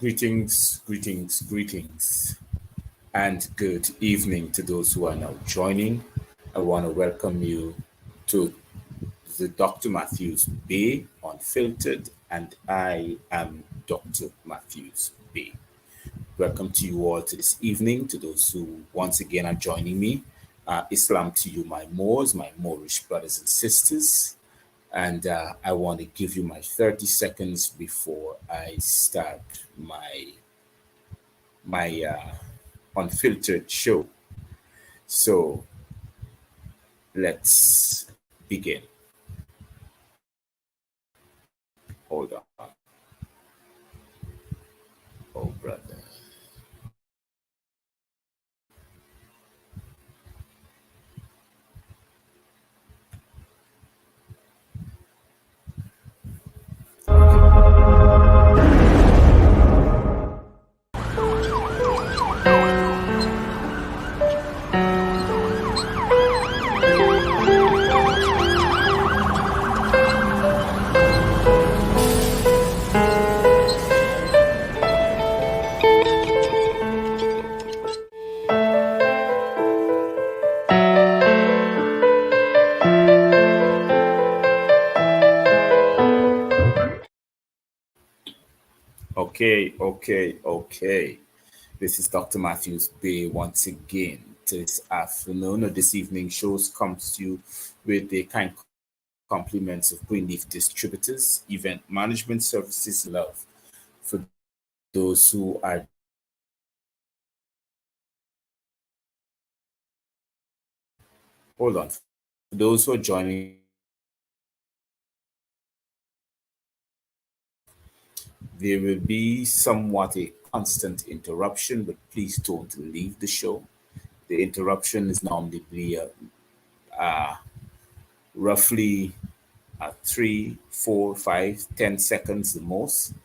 Greetings, and good evening to those who are now joining. I want to welcome you to the Dr. Matthews-Bey Unfiltered, and I am Dr. Matthews-Bey. Welcome to you all to this evening, to those who once again are joining me. Islam to you, my Moors, my Moorish brothers and sisters. And I want to give you my 30 seconds before I start my unfiltered show. So let's begin. Hold on. Oh, brother. Okay. This is Dr. Matthews-Bey once again. This afternoon or this evening shows comes to you with the kind compliments of Greenleaf Distributors, Event Management Services, Love. For those who are hold on. For those who are joining, there will be somewhat a constant interruption, but please don't leave the show. The interruption is normally roughly 3, 4, 5, 10 seconds the most.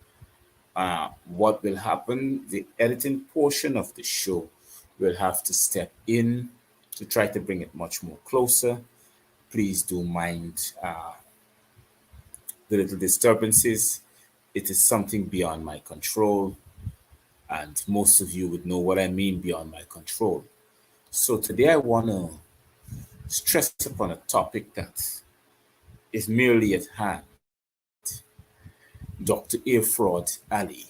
What will happen? The editing portion of the show will have to step in to try to bring it much more closer. Please do mind the little disturbances. It is something beyond my control, and most of you would know what I mean beyond my control. So today I want to stress upon a topic that is merely at hand. Dr. Fraud Ali.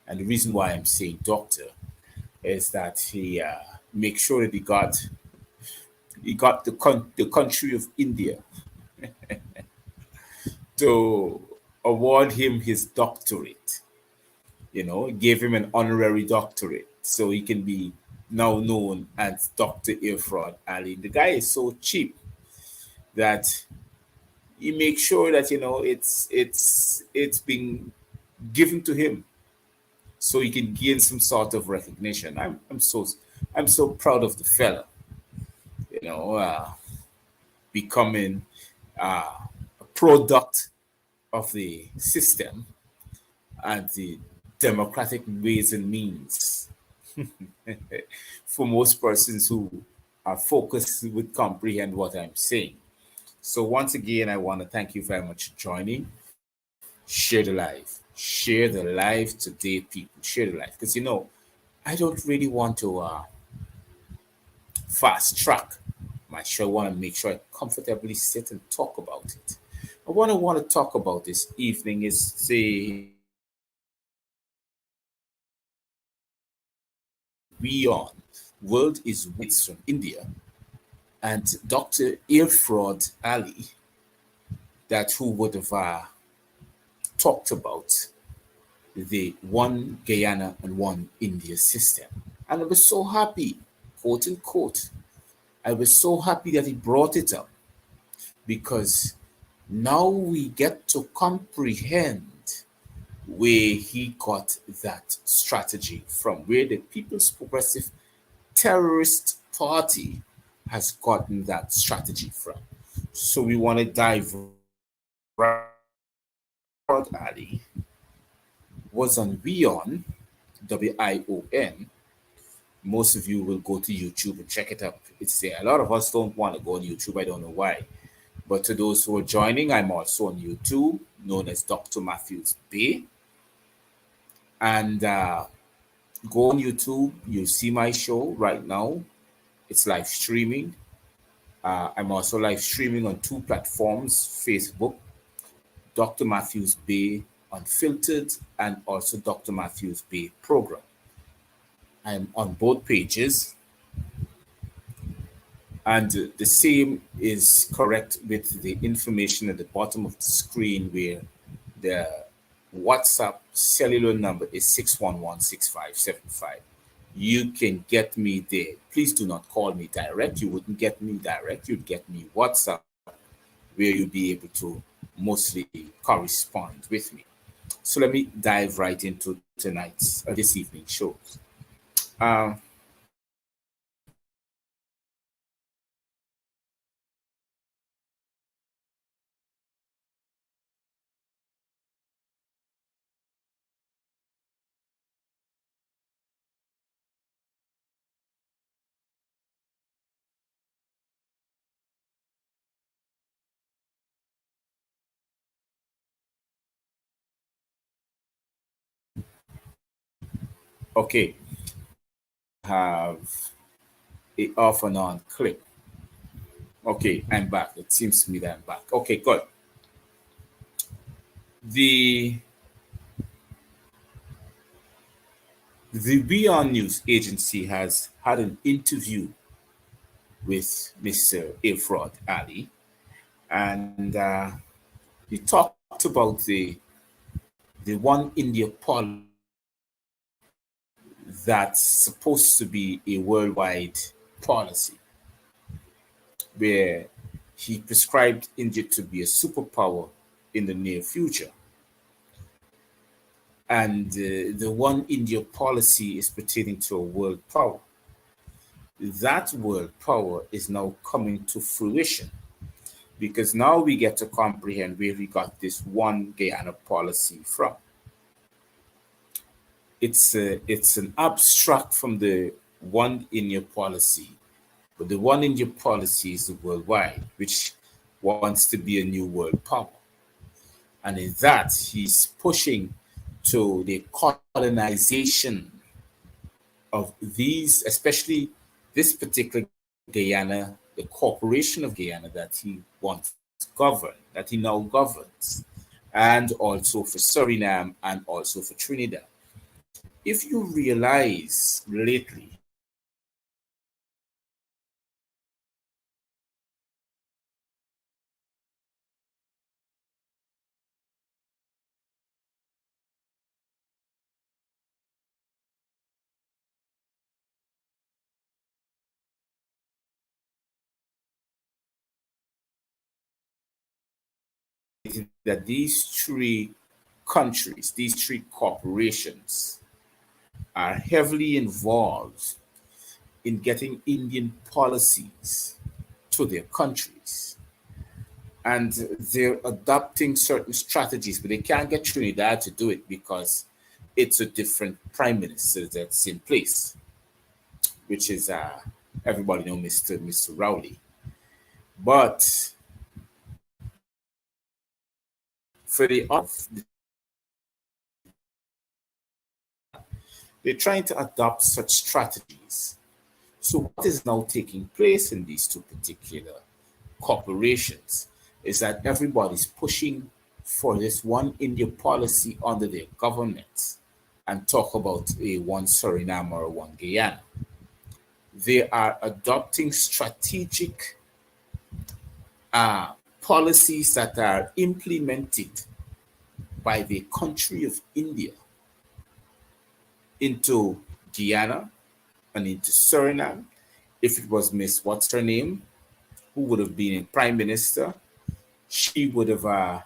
And the reason why I'm saying doctor is that he makes sure that he got the country of India to award him his doctorate. Gave him an honorary doctorate so he can be now known as Dr. Fraud Ali. The guy is so cheap that he makes sure that it's being given to him so he can gain some sort of recognition. I'm so proud of the fella, becoming a product of the system and the democratic ways and means. For most persons who are focused would comprehend what I'm saying. So once again, I want to thank you very much for joining. Share the live. Share the live today, people. Share the live. Because, I don't really want to fast track my show. I want to make sure I comfortably sit and talk about it. And what I want to talk about this evening is the beyond. World is Wits from India. And Dr. Fraud Ali, that who would have talked about the one Guyana and one India system. And I was so happy, quote unquote, I was so happy that he brought it up because now we get to comprehend where he got that strategy from, where the People's Progressive Terrorist Party has gotten that strategy from. So we want to dive right. Ali was on Wion, WION. Most of you will go to YouTube and check it out. It's there. A lot of us don't want to go on YouTube. I don't know why. But to those who are joining, I'm also on YouTube, known as Dr. Matthews-Bey. And go on YouTube. You see my show right now. It's live streaming. I'm also live streaming on two platforms: Facebook, Dr. Matthews-Bey Unfiltered, and also Dr. Matthews-Bey Program. I'm on both pages, and the same is correct with the information at the bottom of the screen where the WhatsApp cellular number is 611-6575. You can get me there. Please do not call me direct. You wouldn't get me direct. You'd get me WhatsApp, where you'll be able to mostly correspond with me. So let me dive right into tonight's this evening's show. Uh, okay, have a off and on clip. Okay, I'm back. It seems to me that I'm back. Okay, good. The the Beyond News Agency has had an interview with Mr. Ifrod Ali, and he talked about the One India policy that's supposed to be a worldwide policy, where he prescribed India to be a superpower in the near future. And the One India policy is pertaining to a world power. That world power is now coming to fruition, because now we get to comprehend where we got this One Guyana policy from. It's an abstract from the One India policy, but the One India policy is worldwide, which wants to be a new world power. And in that, he's pushing to the colonization of these, especially this particular Guyana, the corporation of Guyana that he wants to govern, that he now governs, and also for Suriname and also for Trinidad. If you realize lately, that these three countries, these three corporations, are heavily involved in getting Indian policies to their countries. And they're adopting certain strategies, but they can't get Trinidad to do it because it's a different prime minister that's in place, which is everybody know Mr. Rowley. But for the off, they're trying to adopt such strategies. So what is now taking place in these two particular corporations is that everybody's pushing for this One India policy under their government and talk about a one Suriname or a one Guyana. They are adopting strategic policies that are implemented by the country of India into Guyana and into Suriname. If it was Miss What's her name, who would have been prime minister, she would have that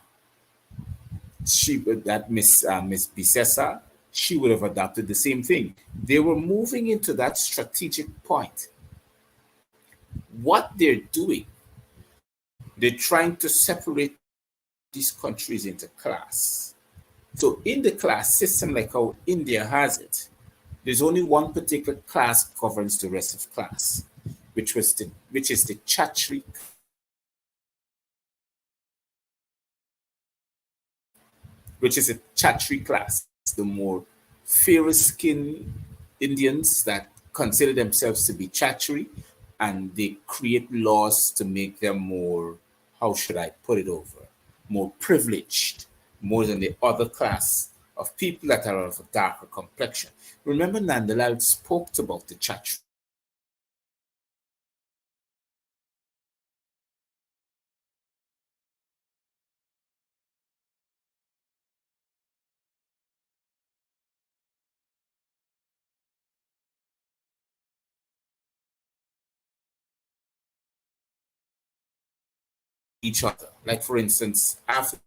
Miss Bisesa, she would have adopted the same thing. They were moving into that strategic point. What they're doing, they're trying to separate these countries into class. So in the class system, like how India has it, there's only one particular class governs the rest of class, which is the Chatri, which is a Chatri class, the more fairer skinned Indians that consider themselves to be Chachri, and they create laws to make them more, how should I put it over, more privileged, more than the other class of people that are of a darker complexion. Remember, Nandalal spoke about the Chachri each other. Like, for instance, after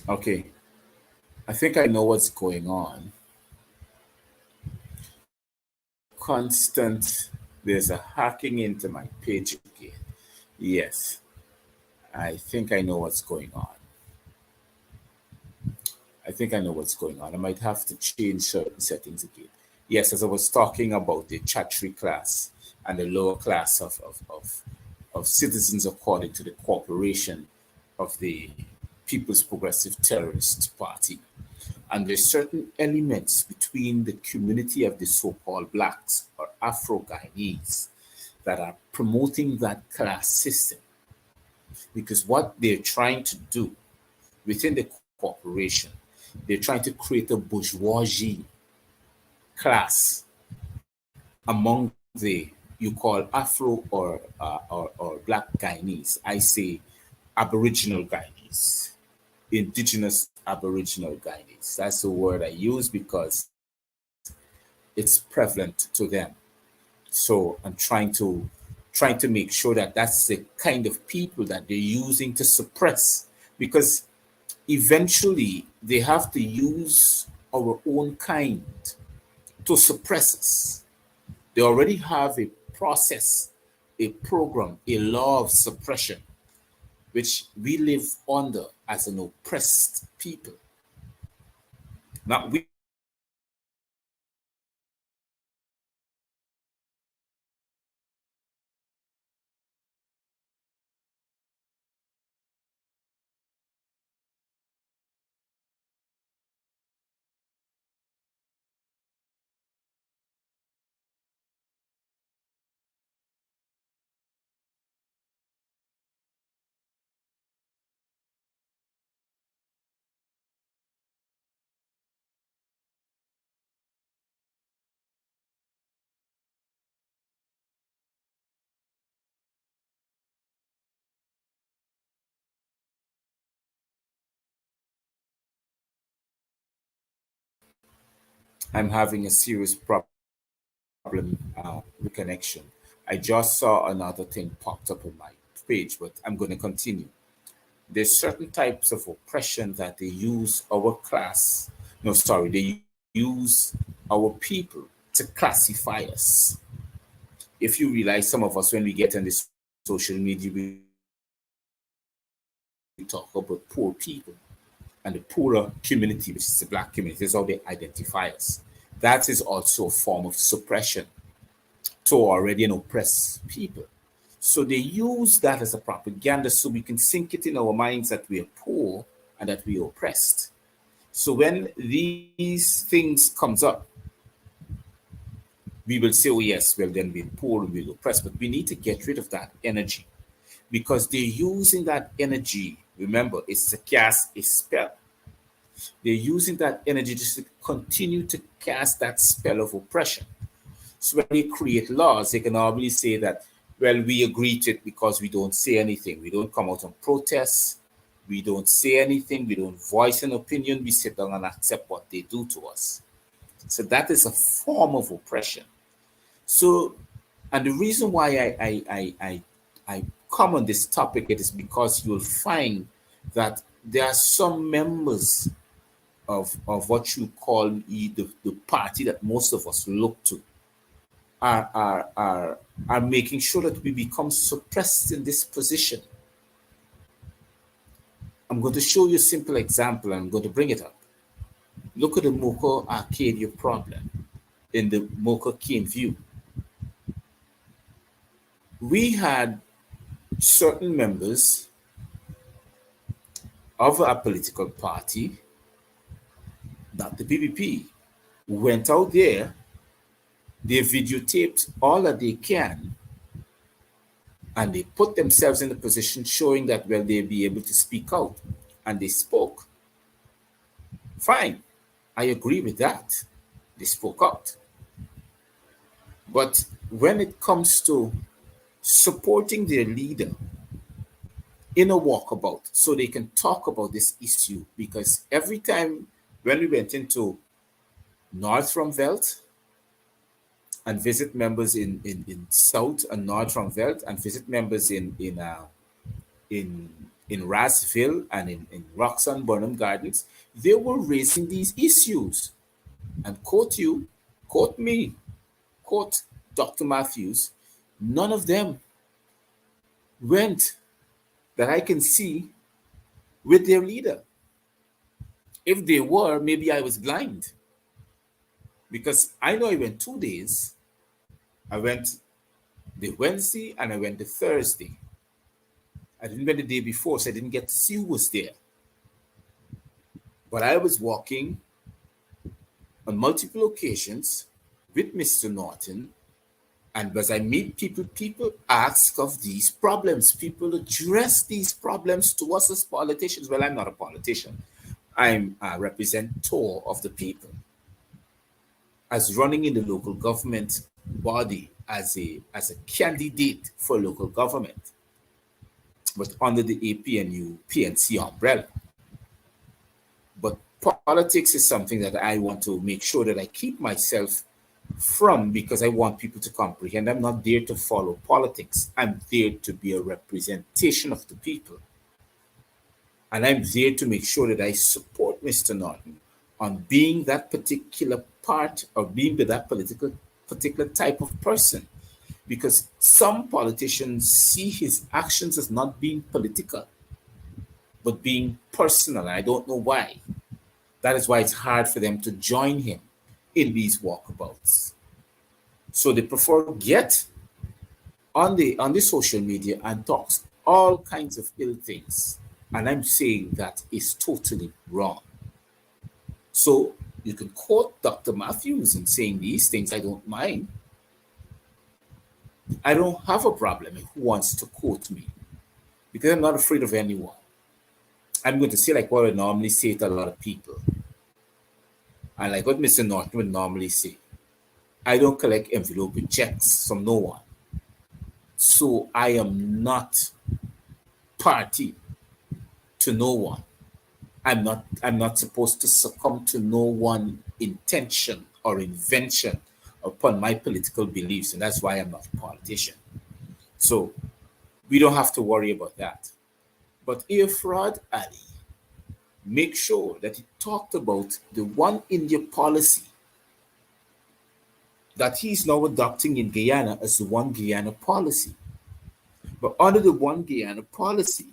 okay, I think I know what's going on. Constant, there's a hacking into my page again. Yes, I think I know what's going on. I think I know what's going on. I might have to change certain settings again. Yes, as I was talking about the Chatri class and the lower class of citizens according to the corporation of the People's Progressive Terrorist Party. And there's certain elements between the community of the so-called blacks or Afro-Guyanese that are promoting that class system. Because what they're trying to do within the corporation, they're trying to create a bourgeoisie class among the you call Afro or Black Guyanese. I say Aboriginal Guyanese, Indigenous Aboriginal Guyanese. That's the word I use because it's prevalent to them. So I'm trying to make sure that that's the kind of people that they're using to suppress, because eventually they have to use our own kind to suppress us. They already have a process, a program, a law of suppression, which we live under as an oppressed people. Now, I'm having a serious problem with connection. I just saw another thing popped up on my page, but I'm going to continue. There's certain types of oppression that they use our class, no, sorry, they use our people to classify us. If you realize, some of us, when we get on this social media, we talk about poor people and the poorer community, which is the black community. That's how they identify us. That is also a form of suppression to already an oppressed people. So they use that as a propaganda so we can sink it in our minds that we are poor and that we are oppressed. So when these things comes up, we will say, oh yes, well then we're poor and we're oppressed. But we need to get rid of that energy, because they're using that energy. Remember, it's to cast a spell. They're using that energy just to continue to cast that spell of oppression. So when they create laws, they can normally say that Well, we agree to it because we don't say anything. We don't come out and protest. We don't say anything. We don't voice an opinion. We sit down and accept what they do to us. So that is a form of oppression. So, and the reason why I come on this topic it is because you'll find that there are some members of what you call the party that most of us look to are making sure that we become suppressed in this position. I'm going to show you a simple example. I'm going to bring it up. Look at the Mocha Arcadia problem in the Mocha Cane View. We had certain members of a political party, not the PPP, went out there, they videotaped all that they can, and they put themselves in a position showing that, well, they'll be able to speak out. And they spoke. Fine, I agree with that. They spoke out. But when it comes to supporting their leader in a walkabout so they can talk about this issue, because every time when we went into North from Veld and visit members in South and North from Veld and visit members in in Rassville and in Roxanne Burnham Gardens, they were raising these issues. And quote you, quote me, quote Dr. Matthews, none of them went that I can see with their leader. If they were, maybe I was blind because I know I went 2 days. I went the Wednesday and I went the Thursday. I didn't went the day before, so I didn't get to see who was there. But I was walking on multiple occasions with Mr. Norton, and as I meet people, people ask of these problems. People address these problems to us as politicians. Well, I'm not a politician. I'm a representative of the people. As running in the local government body as a candidate for local government, but under the APNU PNC umbrella. But politics is something that I want to make sure that I keep myself from because I want people to comprehend. I'm not there to follow politics. I'm there to be a representation of the people. And I'm there to make sure that I support Mr. Norton on being that particular part or being that particular type of person. Because some politicians see his actions as not being political, but being personal. And I don't know why. That is why it's hard for them to join him in these walkabouts. So they prefer to get on the social media and talks all kinds of ill things. And I'm saying that is totally wrong. So you can quote Dr. Matthews in saying these things. I don't mind. I don't have a problem who wants to quote me because I'm not afraid of anyone. I'm going to say like what I normally say to a lot of people. And like what Mr. Norton would normally say. I don't collect envelope with checks from no one. So I am not party to no one. I'm not supposed to succumb to no one intention or invention upon my political beliefs, and that's why I'm not a politician. So we don't have to worry about that. But Ifrad Ali make sure that he talked about the One India policy that he's now adopting in Guyana as the One Guyana policy. But under the One Guyana policy,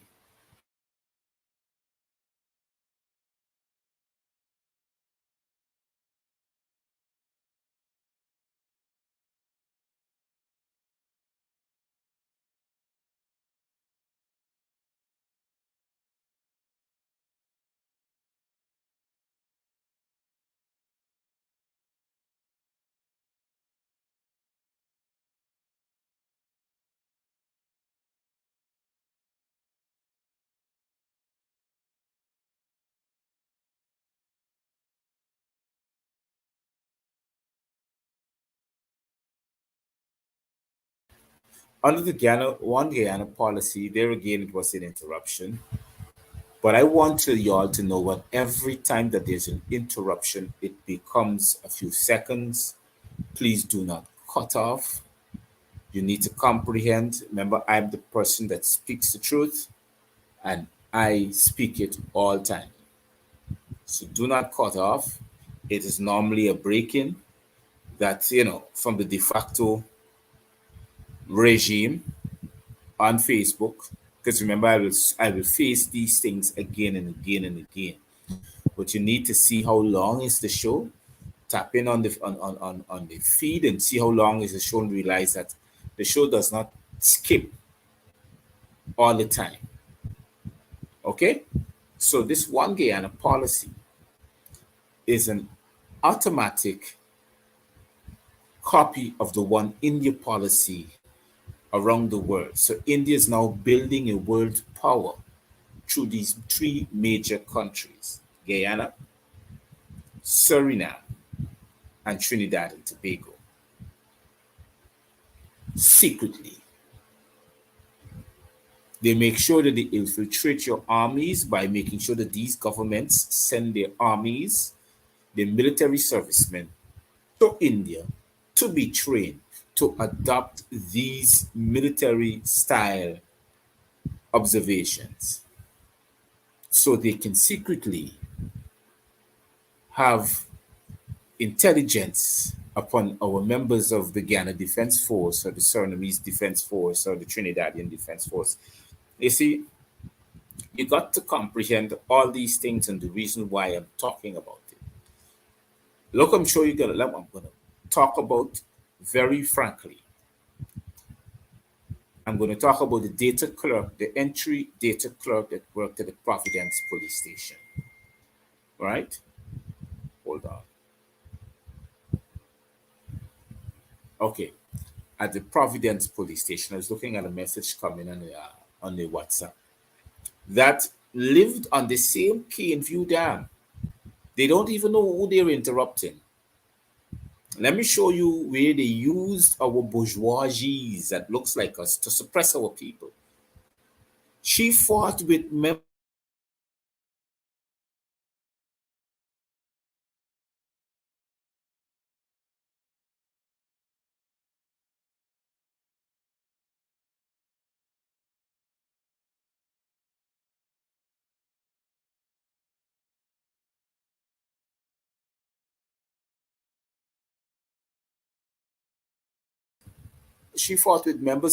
Under the Guyana policy, there again it was an interruption. But I want to y'all to know what every time that there's an interruption, it becomes a few seconds. Please do not cut off. You need to comprehend. Remember, I'm the person that speaks the truth and I speak it all time. So do not cut off. It is normally a break-in that, from the de facto regime on Facebook. Because remember, I will face these things again and again and again. But you need to see how long is the show. Tap in on the feed and see how long is the show and realize that the show does not skip all the time. Okay? So this one Guyana policy is an automatic copy of the one India policy around the world. So India is now building a world power through these three major countries: Guyana, Suriname, and Trinidad and Tobago. Secretly, they make sure that they infiltrate your armies by making sure that these governments send their armies, their military servicemen, to India to be trained to adopt these military style observations so they can secretly have intelligence upon our members of the Ghana Defense Force or the Surinamese Defense Force or the Trinidadian Defense Force. You see, you got to comprehend all these things and the reason why I'm talking about it. Look, I'm sure you're gonna. I'm gonna talk about very frankly. I'm going to talk about the data clerk, the entry data clerk that worked at the Providence police station. Right? Hold on. Okay. At the Providence police station, I was looking at a message coming on the WhatsApp that lived on the same View Dam. They don't even know who they're interrupting. Let me show you where they used our bourgeoisies that looks like us to suppress our people. She fought with members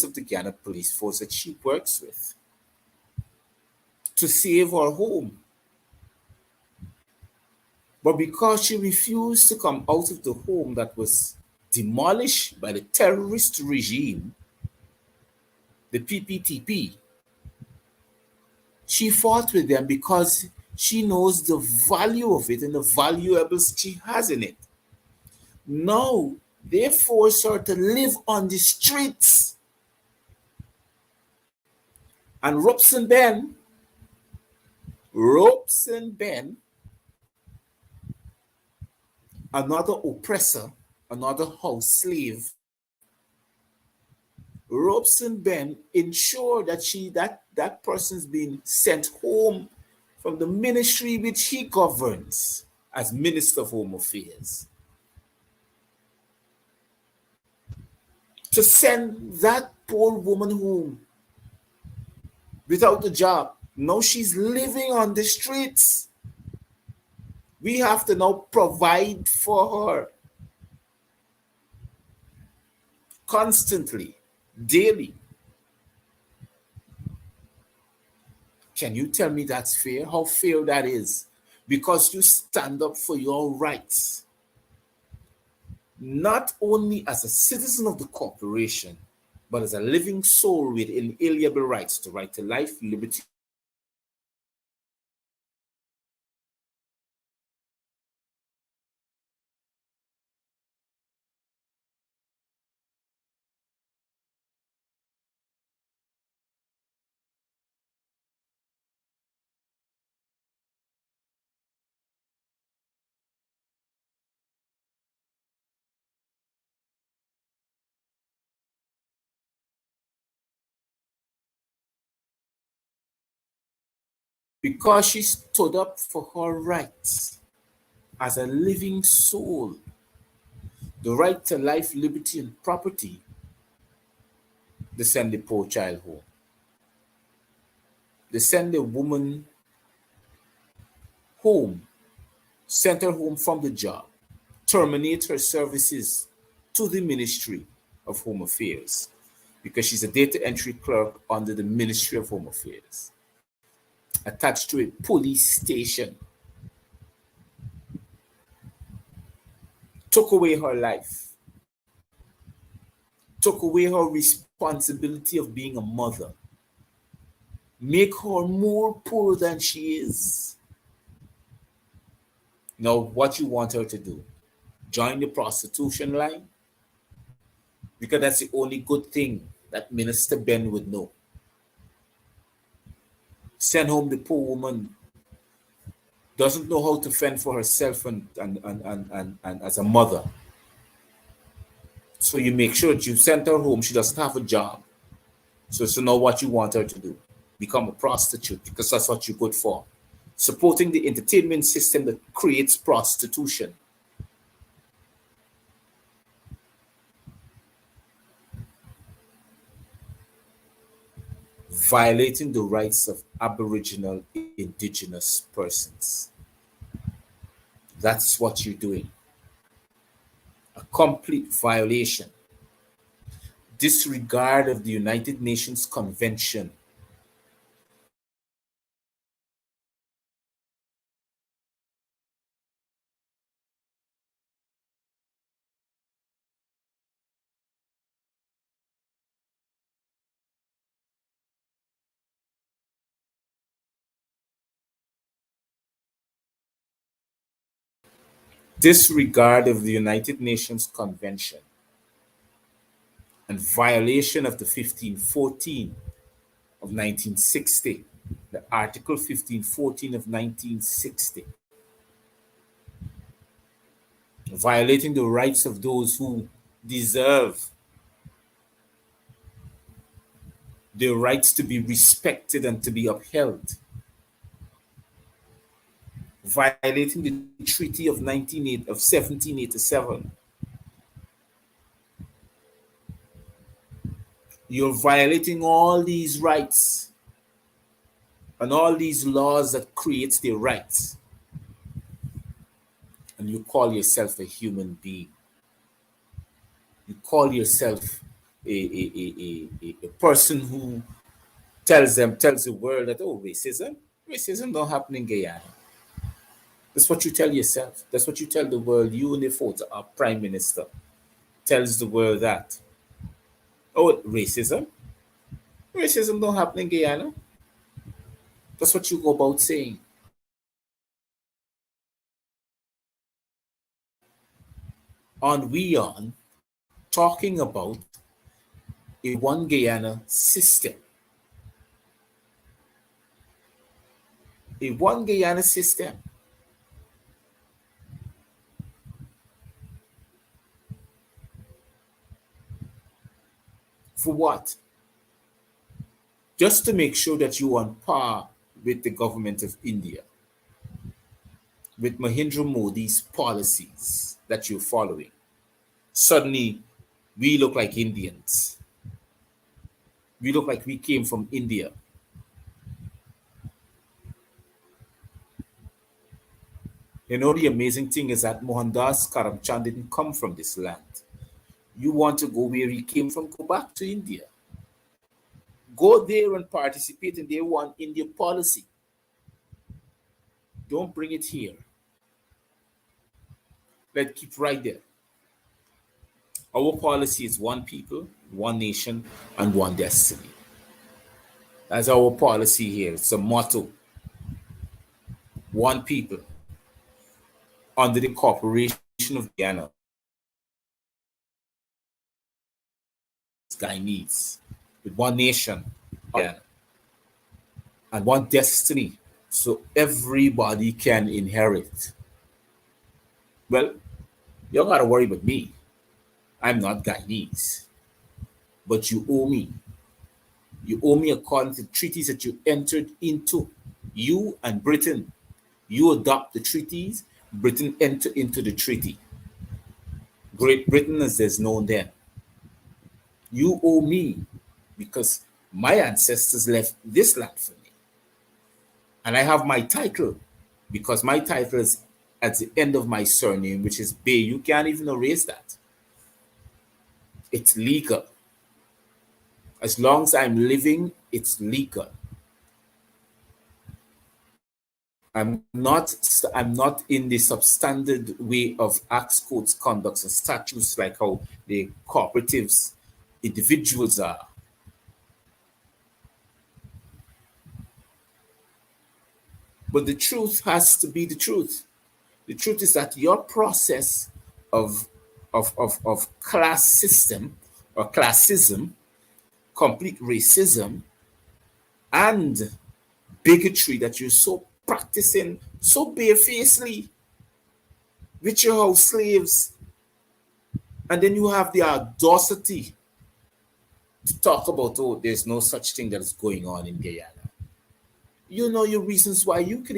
of the Ghana police force that she works with to save her home. But because she refused to come out of the home that was demolished by the terrorist regime, the PPTP, she fought with them because she knows the value of it and the valuables she has in it. Now, they force her to live on the streets. And Robeson Ben, another oppressor, another house slave, Robeson Ben ensured that person's been sent home from the ministry which he governs as Minister of Home Affairs. To send that poor woman home without a job. Now she's living on the streets. We have to now provide for her constantly, daily. Can you tell me that's fair? How fair that is? Because you stand up for your rights, not only as a citizen of the corporation, but as a living soul with inalienable rights to right to life, liberty, because she stood up for her rights as a living soul, the right to life, liberty, and property. They send the poor child home. They send the woman home, sent her home from the job, terminate her services to the Ministry of Home Affairs because she's a data entry clerk under the Ministry of Home Affairs, attached to a police station. Took away her life, took away her responsibility of being a mother, make her more poor than she is. Now, what you want her to do? Join the prostitution line? Because that's the only good thing that Minister Ben would know. Send home the poor woman, doesn't know how to fend for herself and as a mother. So you make sure that you send her home. She doesn't have a job. So now what you want her to do? Become a prostitute because that's what you're good for. Supporting the entertainment system that creates prostitution. Violating the rights of Aboriginal indigenous persons. That's what you're doing. A complete violation. Disregard of the United Nations Convention. Disregard of the United Nations Convention and violation of the 1514 of 1960, the Article 1514 of 1960, violating the rights of those who deserve their rights to be respected and to be upheld, violating the Treaty of 1787. You're violating all these rights and all these laws that creates their rights. And you call yourself a human being. You call yourself a person who tells the world that, oh, racism don't happen in Guyana. That's what you tell yourself. That's what you tell the world. You and the photo, our prime minister tells the world that, oh, racism don't happen in Guyana. That's what you go about saying. On talking about a one Guyana system. A one Guyana system. For what? Just to make sure that you're on par with the government of India, with Mahindra Modi's policies that you're following. Suddenly, we look like Indians. We look like we came from India. You know, the amazing thing is that Mohandas Karamchand didn't come from this land. You want to go where he came from, go back to India. Go there and participate in their one India policy. Don't bring it here. Let's keep right there. Our policy is one people, one nation, and one destiny. That's our policy here. It's a motto. One people under the Corporation of Guyana. Guyanese, with one nation, Guyana, and one destiny, so everybody can inherit. Well, you don't gotta worry about me. I'm not Guyanese, but you owe me. You owe me according to the treaties that you entered into You and Britain, you adopt the treaties, Britain enter into the treaty. Great Britain, as there's known then, you owe me because my ancestors left this land for me. And I have my title because my title is at the end of my surname, which is Bey. You can't even erase that. It's legal. As long as I'm living, it's legal. I'm not in the substandard way of acts, codes, conducts, and statutes like how the cooperatives, individuals are. But the truth has to be the truth. The truth is that your process of of class system or classism, complete racism, and bigotry that you're so practicing so barefacedly with your house slaves, and then you have the audacity to talk about, oh, there's no such thing that is going on in Guyana. You know your reasons why you could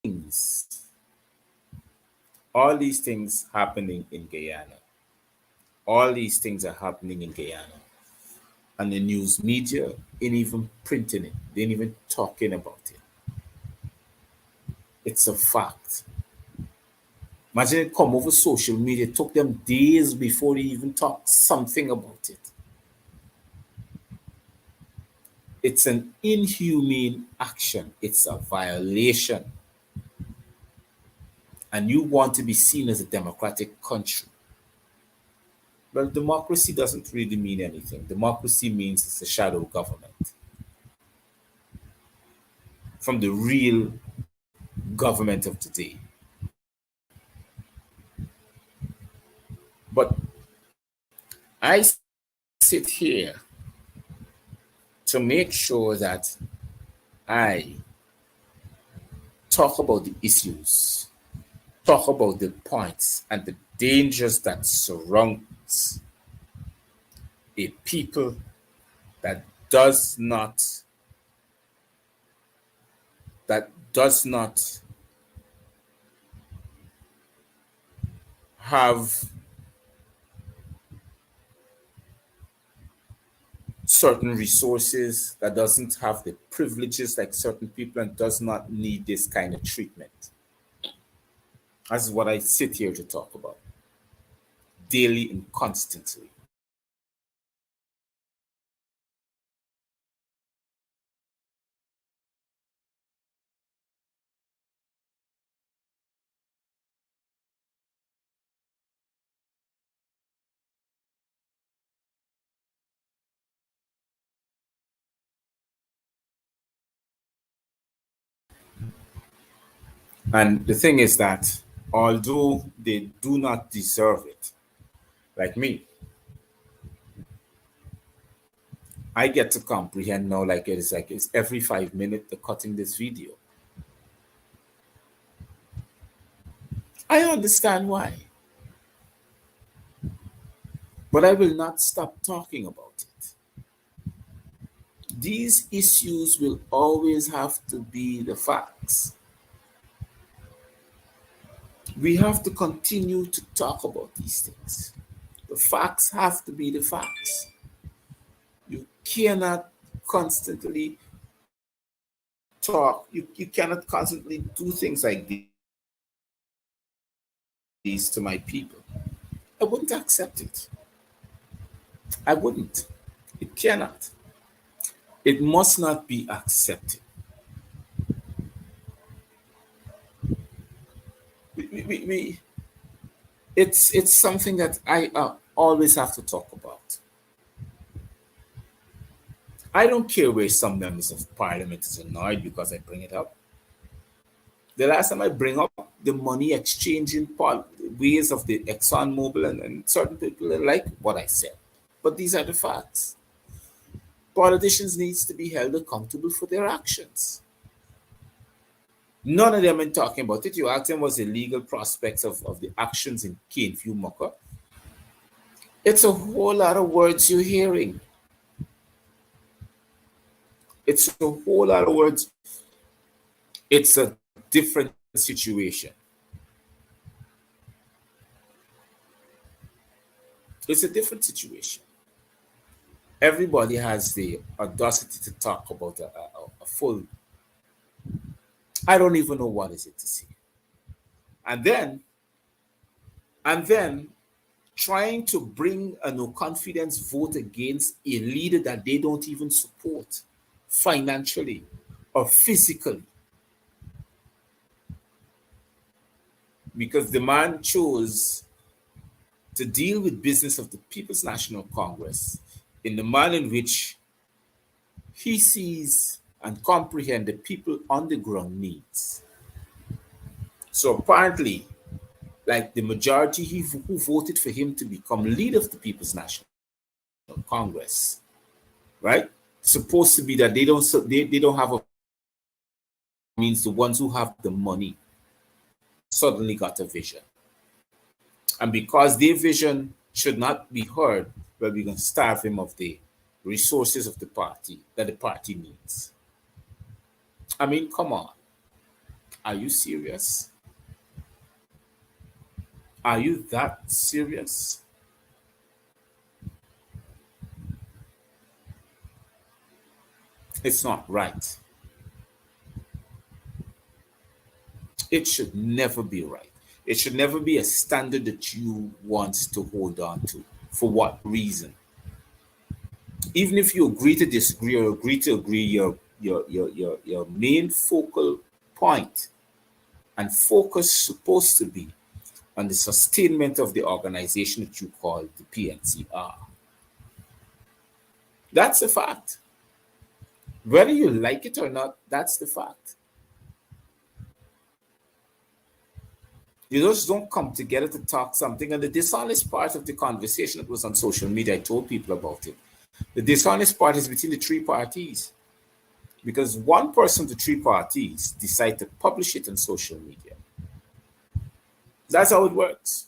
things, all these things happening in Guyana. All these things are happening in Guyana. And the news media ain't even printing it. They ain't even talking about it. It's a fact. Imagine it come over social media. It took them days before they even talk something about it. It's an inhumane action. It's a violation. And you want to be seen as a democratic country. Well, democracy doesn't really mean anything. Democracy means it's a shadow government from the real government of today. But I sit here to make sure that I talk about the issues, talk about the points and the dangers that surrounds a people that does not that does not have certain resources, that doesn't have the privileges like certain people, and does not need this kind of treatment. That's what I sit here to talk about daily and constantly. And the thing is that although they do not deserve it, like me, I get to comprehend now like it's every 5 minutes they're cutting this video. I understand why, but I will not stop talking about it. These issues will always have to be the facts. We have to continue to talk about these things. The facts have to be the facts. You cannot constantly talk, you cannot constantly do things like these to my people. I wouldn't accept it. I wouldn't. It cannot. It must not be accepted. We it's something that I always have to talk about. I don't care where some members of parliament is annoyed because I bring it up. The last time I bring up the money exchanging ways of the Exxon Mobil, and certain people like what I said. But these are the facts. Politicians needs to be held accountable for their actions. None of them are talking about it. You ask them what's the legal prospects of the actions in Cane Few Mucker. It's a whole lot of words you're hearing. It's a whole lot of words. It's a different situation. It's a different situation. Everybody has the audacity to talk about a full. I don't even know what is it to say. And then, and then trying to bring a no confidence vote against a leader that they don't even support financially or physically, because the man chose to deal with business of the People's National Congress in the manner in which he sees and comprehend the people on the ground needs. So apparently, like the majority who voted for him to become leader of the People's National Congress, right? Supposed to be that they don't have a means the ones who have the money suddenly got a vision. And because their vision should not be heard, well, we're going to starve him of the resources of the party that the party needs. I mean, come on. Are you serious? Are you that serious? It's not right. It should never be right. It should never be a standard that you want to hold on to. For what reason? Even if you agree to disagree or agree to agree, your main focal point and focus supposed to be on the sustainment of the organization that you call the PNCR. That's a fact. Whether you like it or not, that's the fact. You just don't come together to talk something. And the dishonest part of the conversation that was on social media, I told people about it. The dishonest part is between the three parties. Because one person, the three parties, decide to publish it on social media. That's how it works.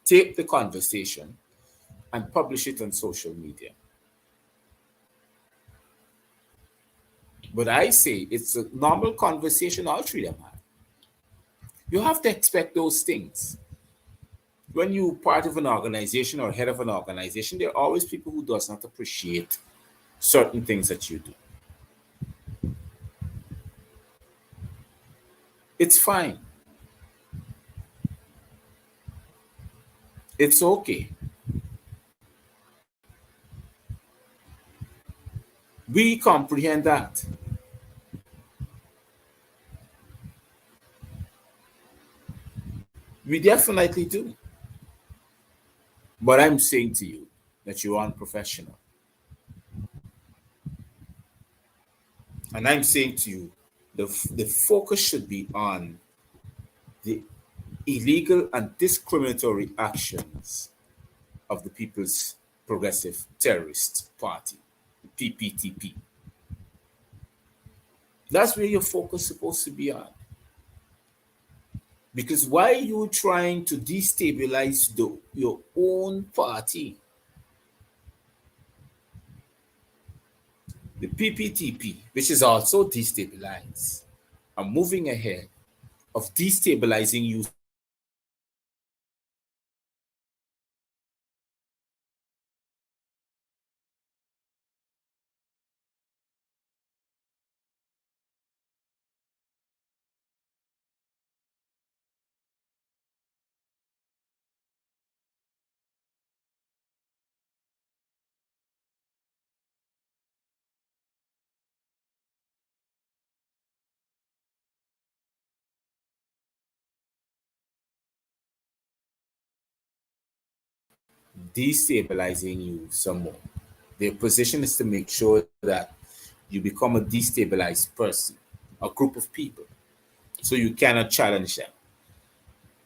Tape the conversation and publish it on social media. But I say it's a normal conversation all three of them have. You have to expect those things. When you're part of an organization or head of an organization, there are always people who does not appreciate certain things that you do. It's fine. It's okay. We comprehend that. We definitely do. But I'm saying to you that you're unprofessional. And I'm saying to you, the focus should be on the illegal and discriminatory actions of the People's Progressive Terrorist Party, PPTP. That's where your focus is supposed to be on. Because why are you trying to destabilize your own party? The PPTP, which is also destabilized, are moving ahead of destabilizing you. Destabilizing you some more. Their position is to make sure that you become a destabilized person, a group of people, so you cannot challenge them.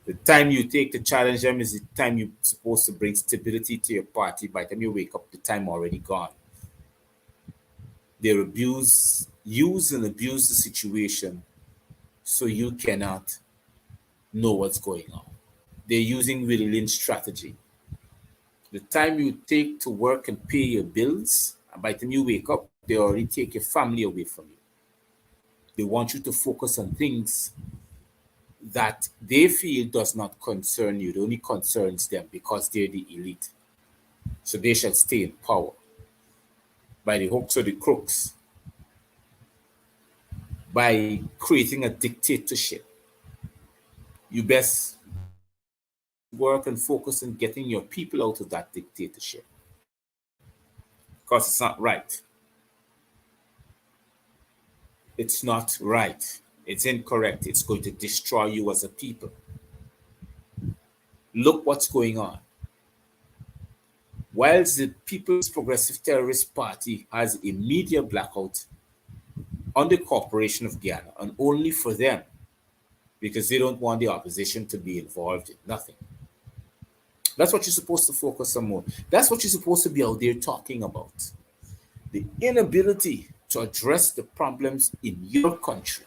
The time you take to challenge them is the time you're supposed to bring stability to your party. By the time you wake up, the time already gone. They use and abuse the situation so you cannot know what's going on. They're using Willian strategy. The time you take to work and pay your bills, and by the time you wake up, they already take your family away from you. They want you to focus on things that they feel does not concern you. It only concerns them because they're the elite. So they shall stay in power by the hooks or the crooks, by creating a dictatorship. You best work and focus on getting your people out of that dictatorship because it's not right. It's not right. It's incorrect. It's going to destroy you as a people. Look what's going on. Whilst the People's Progressive Terrorist Party has a media blackout on the Corporation of Ghana, and only for them, because they don't want the opposition to be involved in nothing. That's what you're supposed to focus on more. That's what you're supposed to be out there talking about. The inability to address the problems in your country,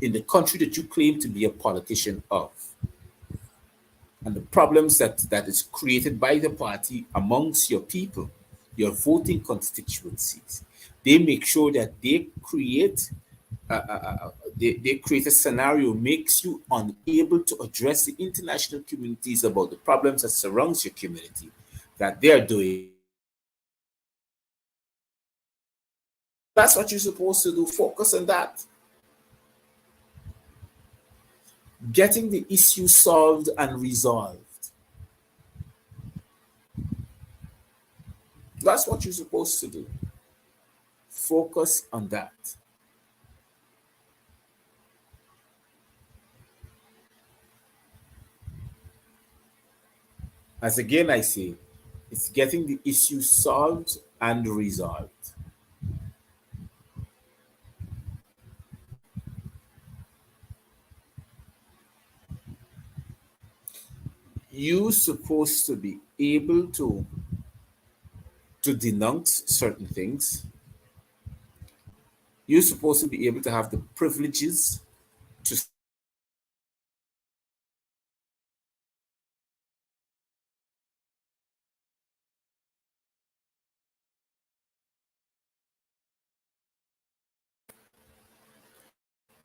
in the country that you claim to be a politician of, and the problems that is created by the party amongst your people, your voting constituencies. They make sure that they create they create a scenario makes you unable to address the international communities about the problems that surrounds your community that they're doing. That's what you're supposed to do. Focus on that. Getting the issue solved and resolved. That's what you're supposed to do. Focus on that. As again I say, it's getting the issue solved and resolved. You're supposed to be able to denounce certain things. You're supposed to be able to have the privileges to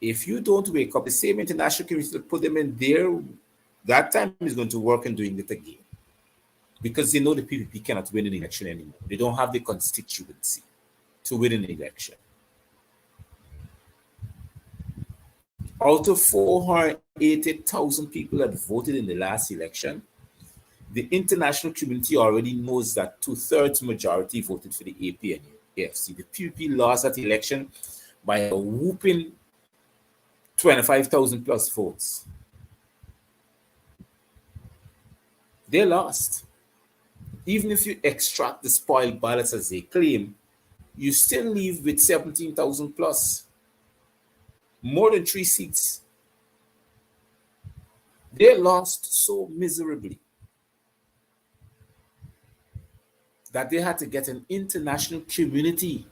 if you don't wake up, the same international community that put them in there, that time is going to work on doing it again. Because they know the PPP cannot win an election anymore. They don't have the constituency to win an election. Out of 480,000 people that voted in the last election, the international community already knows that 2/3 majority voted for the AP and AFC. The PPP lost that election by a whooping 25,000 plus votes. They lost. Even if you extract the spoiled ballots as they claim, you still leave with 17,000 plus. More than 3 seats. They lost so miserably that they had to get an international community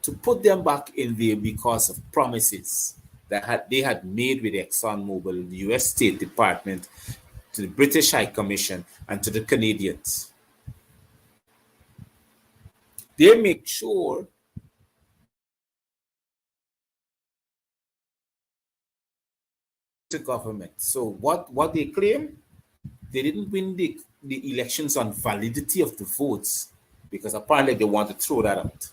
to put them back in there because of promises that they had made with ExxonMobil, the US State Department, to the British High Commission, and to the Canadians. They make sure the government. So what they claim, they didn't win the elections on validity of the votes, because apparently they want to throw that out.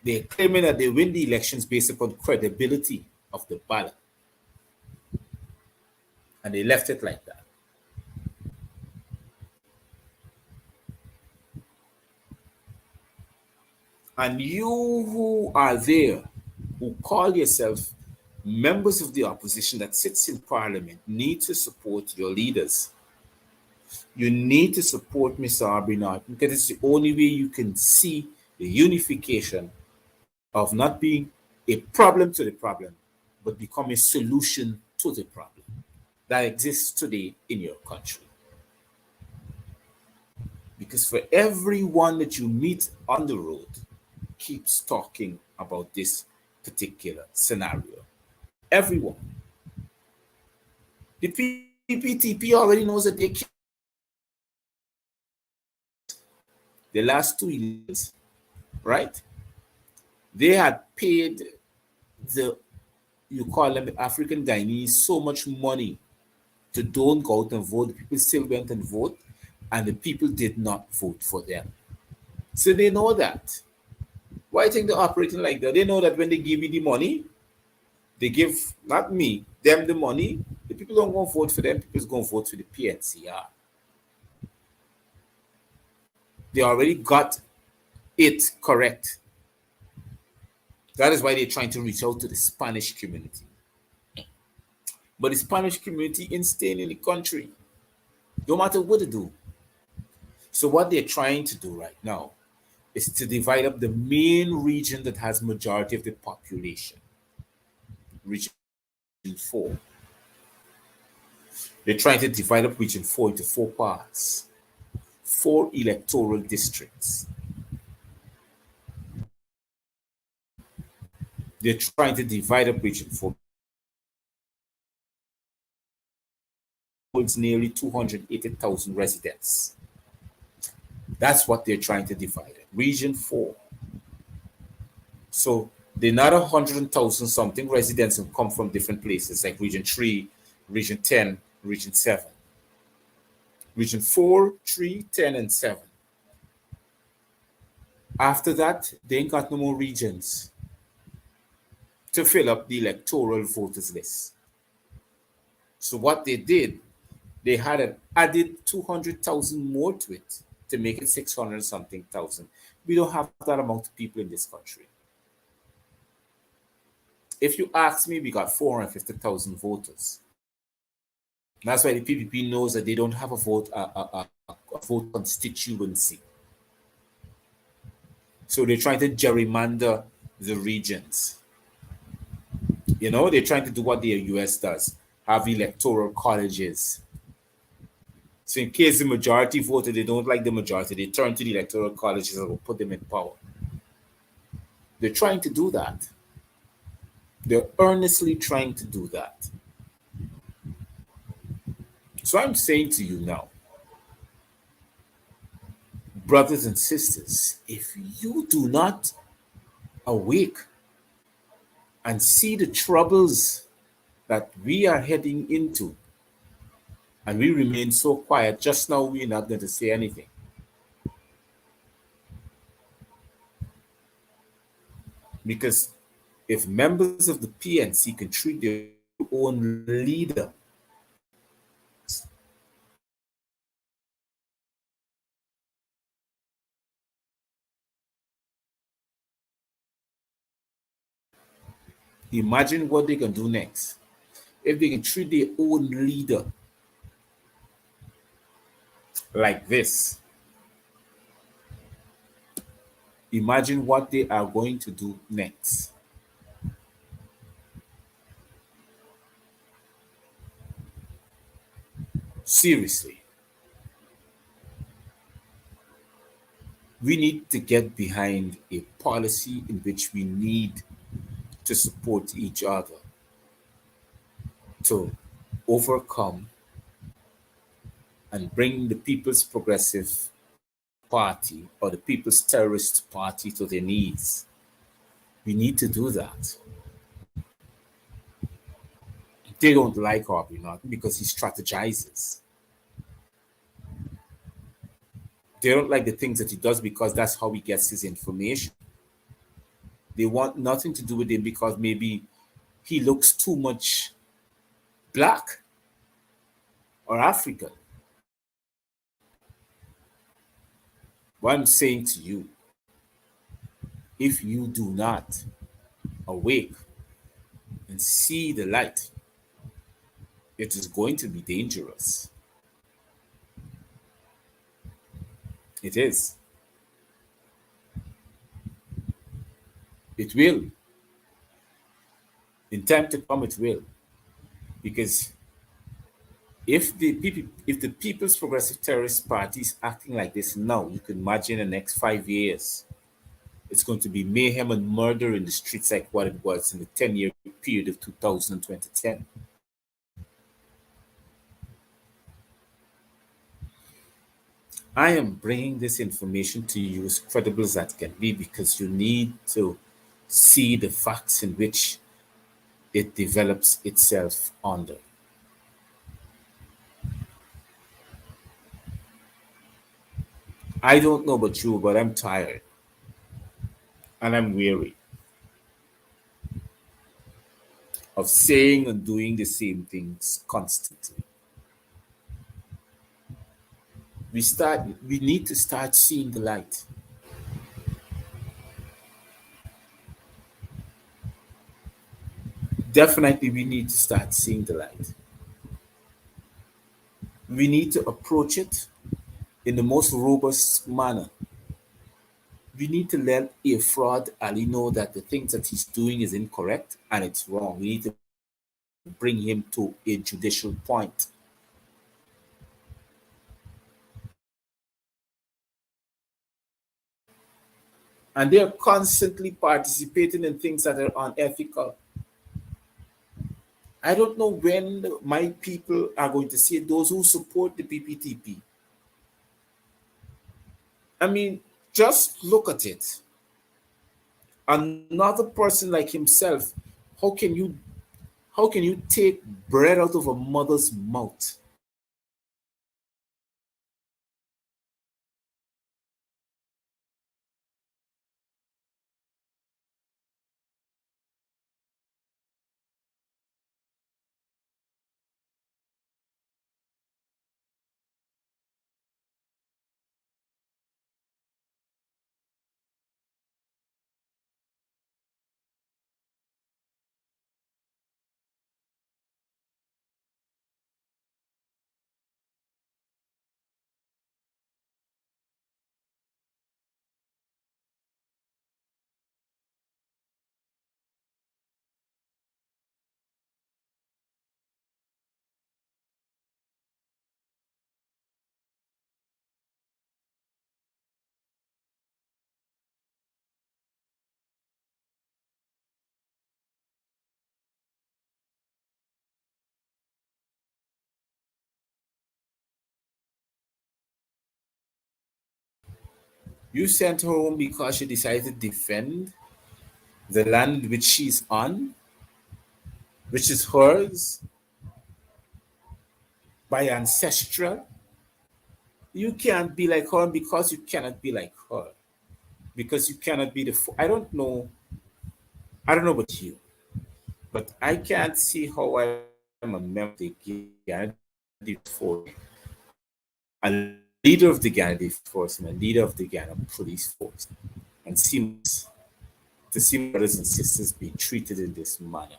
They're claiming that they win the elections based upon credibility of the ballot. And they left it like that. And you who are there, who call yourself members of the opposition that sits in parliament, need to support your leaders. You need to support Mr. Arbinart because it's the only way you can see the unification of not being a problem to the problem, but become a solution to the problem that exists today in your country. Because for everyone that you meet on the road keeps talking about this particular scenario. Everyone. The PPTP already knows that they can't. The last 2 years, right? They had paid the, you call them the African Guyanese, so much money to don't go out and vote. The people still went and vote, and the people did not vote for them. So they know that. Why do you think they're operating like that? They know that when they give you the money, they give, not me, them the money. The people don't go vote for them, people's going to vote for the PNCR. They already got it correct. That is why they're trying to reach out to the Spanish community. But the Spanish community is staying in the country, no matter what they do. So what they're trying to do right now is to divide up the main region that has majority of the population, Region 4. They're trying to divide up Region 4 into 4 parts, 4 electoral districts. They're trying to divide up Region 4. It's nearly 280,000 residents. That's what they're trying to divide it. Region 4. So they're not 100,000 something residents who come from different places like Region 3, Region 10, Region 7. Region 4, 3, 10, and 7. After that, they ain't got no more regions to fill up the electoral voters list. So what they did, they had added 200,000 more to it to make it 600 something thousand. We don't have that amount of people in this country. If you ask me, we got 450,000 voters. That's why the PPP knows that they don't have a vote constituency. So they're trying to gerrymander the regions. You know, they're trying to do what the US does, have electoral colleges. So in case the majority voted, they don't like the majority, they turn to the electoral colleges and will put them in power. They're trying to do that. They're earnestly trying to do that. So I'm saying to you now, brothers and sisters, if you do not awake and see the troubles that we are heading into, and we remain so quiet, just now we're not going to say anything. Because if members of the PNC can treat their own leader imagine what they can do next. If they can treat their own leader like this, imagine what they are going to do next. Seriously. We need to get behind a policy in which we need to support each other to overcome and bring the People's Progressive Party or the People's Terrorist Party to their knees. We need to do that. They don't like Arbinart because he strategizes. They don't like the things that he does because that's how he gets his information. They want nothing to do with him because maybe he looks too much black or African. What I'm saying to you, if you do not awake and see the light, it is going to be dangerous. It is. It will. In time to come, it will. Because if the People's Progressive Terrorist Party is acting like this now, you can imagine the next 5 years. It's going to be mayhem and murder in the streets like what it was in the 10-year period of 2000 and 2010. I am bringing this information to you as credible as that can be because you need to see the facts in which it develops itself under. I don't know about you, but I'm tired and I'm weary of saying and doing the same things constantly. We need to start seeing the light. Definitely we need to start seeing the light. We need to approach it in the most robust manner. We need to let a fraud Ali know that the things that he's doing is incorrect and it's wrong. We need to bring him to a judicial point. And they're constantly participating in things that are unethical. I don't know when my people are going to see those who support the PPTP. I mean, just look at it. Another person like himself, how can you how can you take bread out of a mother's mouth? You sent her home because she decided to defend the land which she's on, which is hers by ancestral. You can't be like her because you cannot be like her. Because you cannot be I don't know. I don't know about you, but I can't see how I'm a member of the Ghanaian force, a leader of the Ghanaian force, and a leader of the Ghana police force, and to see my brothers and sisters being treated in this manner,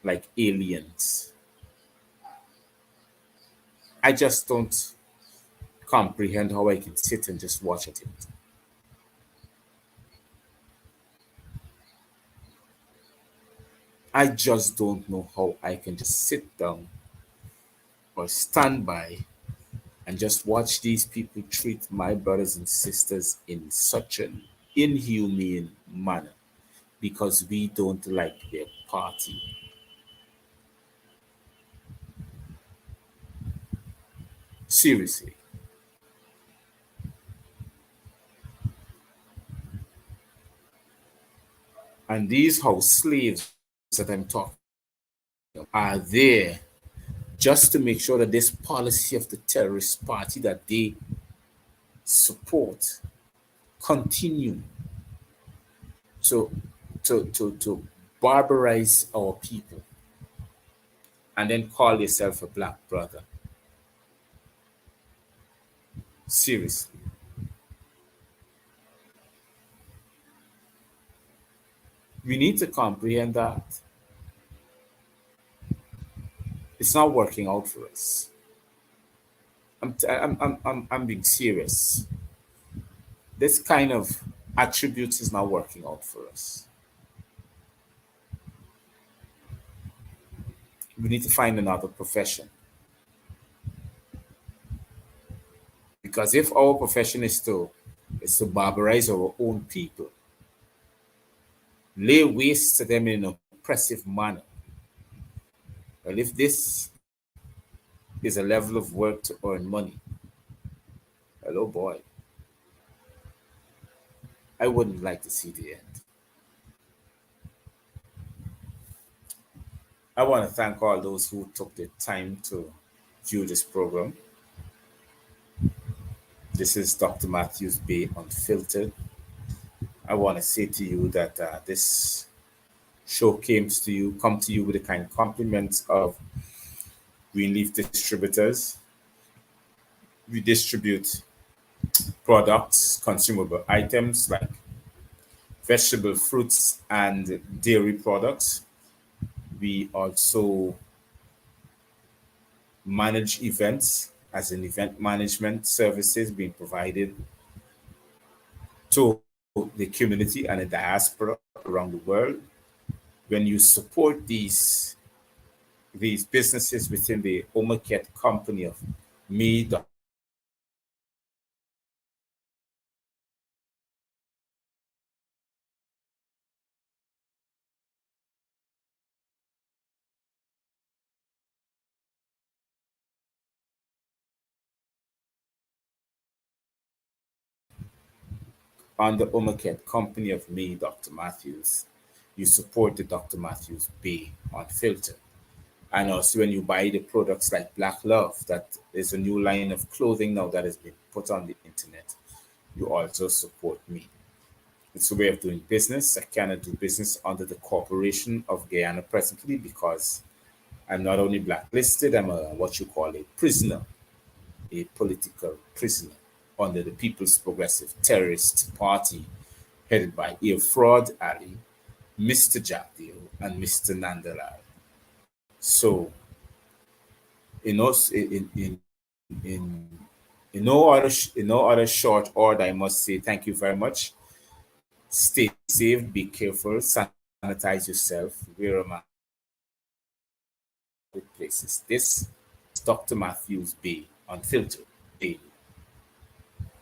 like aliens. I just don't comprehend how I can sit and just watch at it. I just don't know how I can just sit down or stand by and just watch these people treat my brothers and sisters in such an inhumane manner because we don't like their party. Seriously. And these house slaves that I'm talking about are there just to make sure that this policy of the terrorist party that they support continue to to barbarize our people and then call yourself a black brother. Seriously. We need to comprehend that it's not working out for us. I'm being serious. This kind of attributes is not working out for us. We need to find another profession. Because if our profession is to barbarize our own people, lay waste to them in an oppressive manner, well, if this is a level of work to earn money, hello boy, I wouldn't like to see the end. I want to thank all those who took the time to view this program. This is Dr. Matthews-Bey Unfiltered. I want to say to you that this show come to you with the kind compliments of Greenleaf Distributors. We distribute products, consumable items like vegetable, fruits, and dairy products. We also manage events as an event management services being provided to the community and the diaspora around the world. When you support these businesses within the Omaket company of me, on the Omaket company of me, Dr. Matthews, you support the Dr. Matthews Bay Unfiltered. And also when you buy the products like Black Love, that is a new line of clothing now that has been put on the internet, you also support me. It's a way of doing business. I cannot do business under the Corporation of Guyana presently because I'm not only blacklisted, I'm a what you call a prisoner, a political prisoner under the People's Progressive Terrorist Party headed by Ear Fraud Ali, Mr. Jack Deal, and Mr. Nandalal. So, in us, in in no other short order, I must say thank you very much. Stay safe, be careful, sanitize yourself, wear a mask in places. This is Dr. Matthews Bay Unfiltered Daily.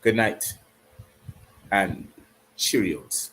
Good night and Cheerios.